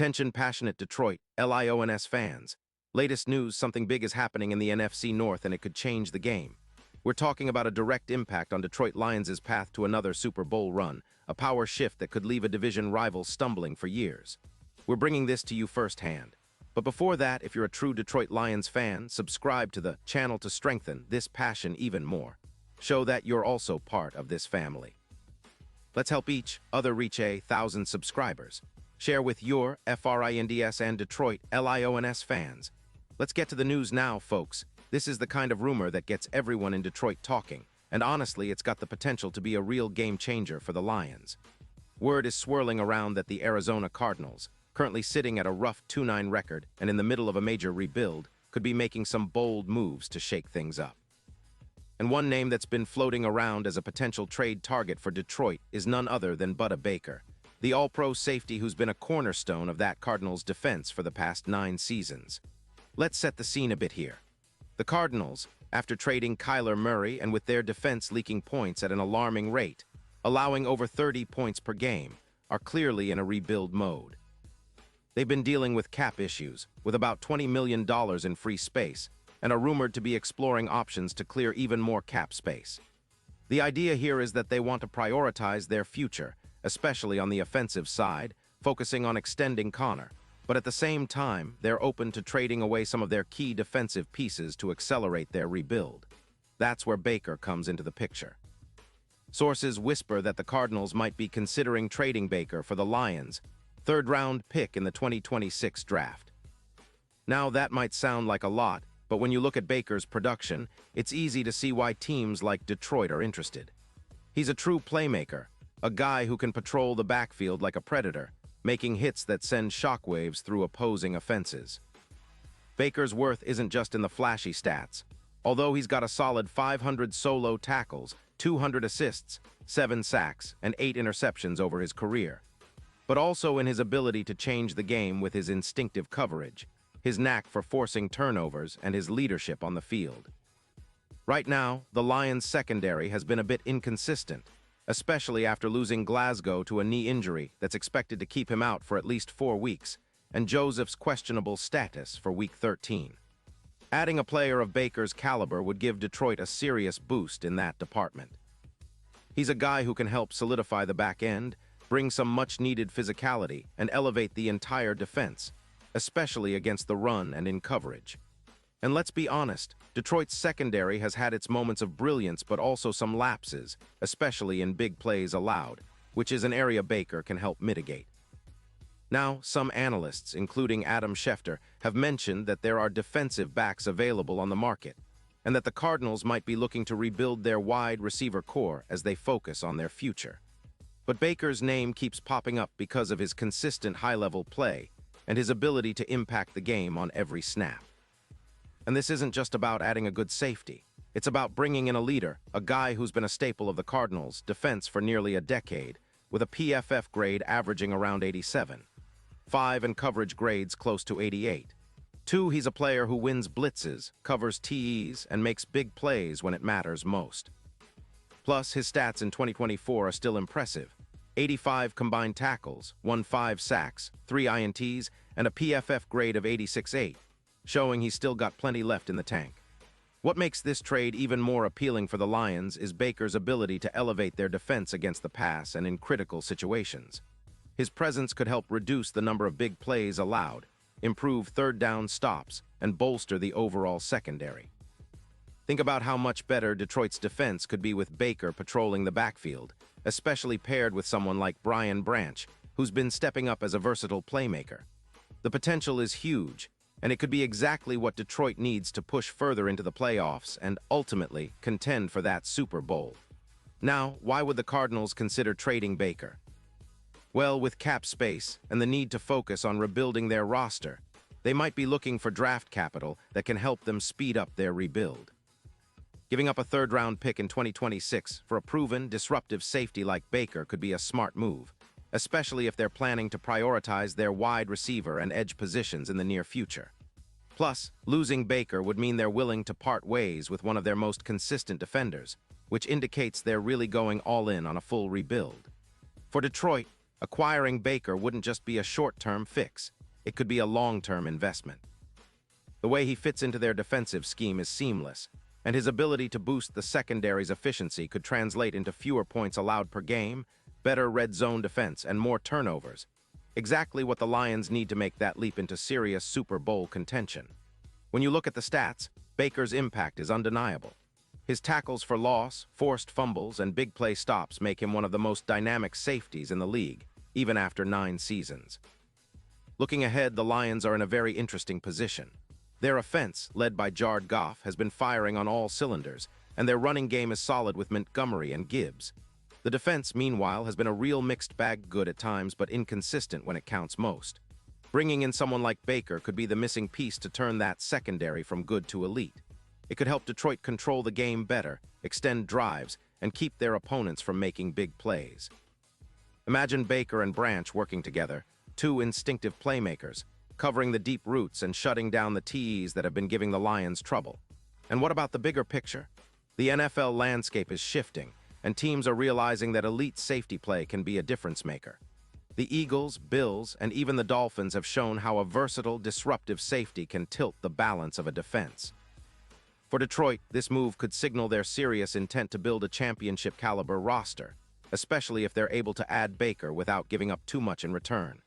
Attention passionate Detroit, Lions fans. Latest news, something big is happening in the NFC North and it could change the game. We're talking about a direct impact on Detroit Lions' path to another Super Bowl run, a power shift that could leave a division rival stumbling for years. We're bringing this to you firsthand. But before that, if you're a true Detroit Lions fan, subscribe to the channel to strengthen this passion even more. Show that you're also part of this family. Let's help each other reach 1,000 subscribers. Share with your FRINDS and Detroit LIONS fans. Let's get to the news now, folks. This is the kind of rumor that gets everyone in Detroit talking, and honestly, it's got the potential to be a real game changer for the Lions. Word is swirling around that the Arizona Cardinals, currently sitting at a rough 2-9 record and in the middle of a major rebuild, could be making some bold moves to shake things up. And one name that's been floating around as a potential trade target for Detroit is none other than Budda Baker, the all-pro safety who's been a cornerstone of that Cardinals defense for the past 9 seasons. Let's set the scene a bit here. The Cardinals, after trading Kyler Murray and with their defense leaking points at an alarming rate, allowing over 30 points per game, are clearly in a rebuild mode. They've been dealing with cap issues, with about $20 million in free space, and are rumored to be exploring options to clear even more cap space. The idea here is that they want to prioritize their future, especially on the offensive side, focusing on extending Connor, but at the same time, they're open to trading away some of their key defensive pieces to accelerate their rebuild. That's where Baker comes into the picture. Sources whisper that the Cardinals might be considering trading Baker for the Lions' third-round pick in the 2026 draft. Now, that might sound like a lot, but when you look at Baker's production, it's easy to see why teams like Detroit are interested. He's a true playmaker, a guy who can patrol the backfield like a predator, making hits that send shockwaves through opposing offenses. Baker's worth isn't just in the flashy stats. Although he's got a solid 500 solo tackles, 200 assists, 7 sacks, and 8 interceptions over his career, but also in his ability to change the game with his instinctive coverage, his knack for forcing turnovers, and his leadership on the field. Right now, the Lions' secondary has been a bit inconsistent, especially after losing Glasgow to a knee injury that's expected to keep him out for at least 4 weeks, and Joseph's questionable status for Week 13. Adding a player of Baker's caliber would give Detroit a serious boost in that department. He's a guy who can help solidify the back end, bring some much-needed physicality, and elevate the entire defense, especially against the run and in coverage. And let's be honest, Detroit's secondary has had its moments of brilliance but also some lapses, especially in big plays allowed, which is an area Baker can help mitigate. Now, some analysts, including Adam Schefter, have mentioned that there are defensive backs available on the market, and that the Cardinals might be looking to rebuild their wide receiver core as they focus on their future. But Baker's name keeps popping up because of his consistent high-level play and his ability to impact the game on every snap. And this isn't just about adding a good safety. It's about bringing in a leader, a guy who's been a staple of the Cardinals' defense for nearly a decade, with a PFF grade averaging around 87. 5 in coverage grades close to 88. 2, he's a player who wins blitzes, covers TEs, and makes big plays when it matters most. Plus, his stats in 2024 are still impressive. 85 combined tackles, 5 sacks, 3 INTs, and a PFF grade of 86.8. Showing he's still got plenty left in the tank. What makes this trade even more appealing for the Lions is Baker's ability to elevate their defense against the pass and in critical situations. His presence could help reduce the number of big plays allowed, improve third-down stops, and bolster the overall secondary. Think about how much better Detroit's defense could be with Baker patrolling the backfield, especially paired with someone like Brian Branch, who's been stepping up as a versatile playmaker. The potential is huge, and it could be exactly what Detroit needs to push further into the playoffs and ultimately contend for that Super Bowl. Now, why would the Cardinals consider trading Baker? Well, with cap space and the need to focus on rebuilding their roster, they might be looking for draft capital that can help them speed up their rebuild. Giving up a third-round pick in 2026 for a proven, disruptive safety like Baker could be a smart move, especially if they're planning to prioritize their wide receiver and edge positions in the near future. Plus, losing Baker would mean they're willing to part ways with one of their most consistent defenders, which indicates they're really going all in on a full rebuild. For Detroit, Acquiring Baker wouldn't just be a short-term fix. It could be a long-term investment. The way he fits into their defensive scheme is seamless, and his ability to boost the secondary's efficiency could translate into fewer points allowed per game, better red zone defense, and more turnovers. Exactly what the Lions need to make that leap into serious Super Bowl contention. When you look at the stats, Baker's impact is undeniable. His tackles for loss, forced fumbles, and big play stops make him one of the most dynamic safeties in the league, even after 9 seasons. Looking ahead, the Lions are in a very interesting position. Their offense, led by Jared Goff, has been firing on all cylinders, and their running game is solid with Montgomery and Gibbs. The defense, meanwhile, has been a real mixed bag, good at times but inconsistent when it counts most. Bringing in someone like Baker could be the missing piece to turn that secondary from good to elite. It could help Detroit control the game better, extend drives, and keep their opponents from making big plays. Imagine Baker and Branch working together, two instinctive playmakers, covering the deep routes and shutting down the TEs that have been giving the Lions trouble. And what about the bigger picture? The NFL landscape is shifting, and teams are realizing that elite safety play can be a difference maker. The Eagles, Bills, and even the Dolphins have shown how a versatile, disruptive safety can tilt the balance of a defense. For Detroit, this move could signal their serious intent to build a championship-caliber roster, especially if they're able to add Baker without giving up too much in return.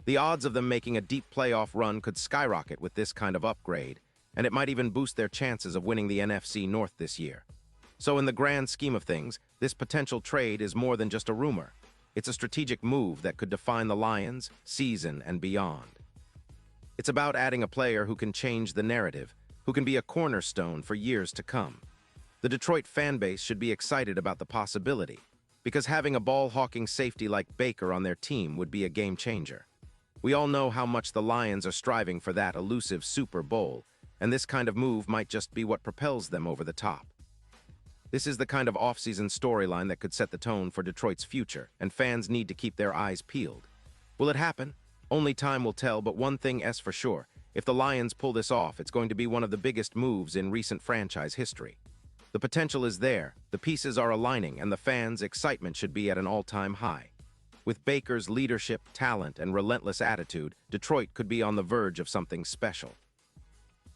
The odds of them making a deep playoff run could skyrocket with this kind of upgrade, and it might even boost their chances of winning the NFC North this year. So in the grand scheme of things, this potential trade is more than just a rumor. It's a strategic move that could define the Lions' season and beyond. It's about adding a player who can change the narrative, who can be a cornerstone for years to come. The Detroit fan base should be excited about the possibility, because having a ball-hawking safety like Baker on their team would be a game changer. We all know how much the Lions are striving for that elusive Super Bowl, and this kind of move might just be what propels them over the top. This is the kind of off-season storyline that could set the tone for Detroit's future, and fans need to keep their eyes peeled. Will it happen? Only time will tell, but one thing is for sure. If the Lions pull this off, it's going to be one of the biggest moves in recent franchise history. The potential is there, the pieces are aligning, and the fans' excitement should be at an all-time high. With Baker's leadership, talent, and relentless attitude, Detroit could be on the verge of something special.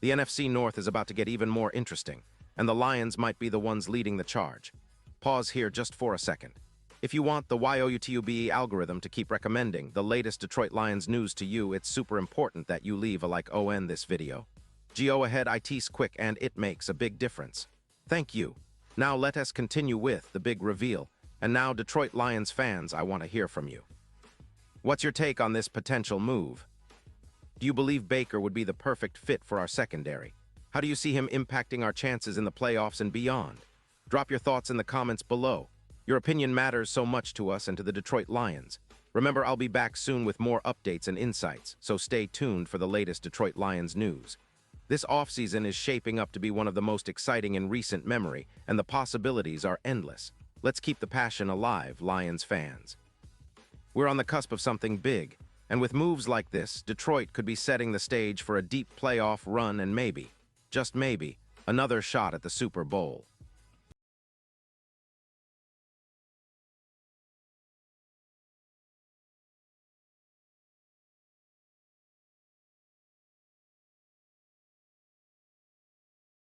The NFC North is about to get even more interesting, and the Lions might be the ones leading the charge. Pause here just for a second. If you want the YOUTUBE algorithm to keep recommending the latest Detroit Lions news to you, it's super important that you leave a like on this video. Go ahead, it's quick and it makes a big difference. Thank you. Now let us continue with the big reveal. And now, Detroit Lions fans, I want to hear from you. What's your take on this potential move? Do you believe Baker would be the perfect fit for our secondary? How do you see him impacting our chances in the playoffs and beyond? Drop your thoughts in the comments below. Your opinion matters so much to us and to the Detroit Lions. Remember, I'll be back soon with more updates and insights, so stay tuned for the latest Detroit Lions news. This offseason is shaping up to be one of the most exciting in recent memory, and the possibilities are endless. Let's keep the passion alive, Lions fans. We're on the cusp of something big, and with moves like this, Detroit could be setting the stage for a deep playoff run and maybe, just maybe, another shot at the Super Bowl.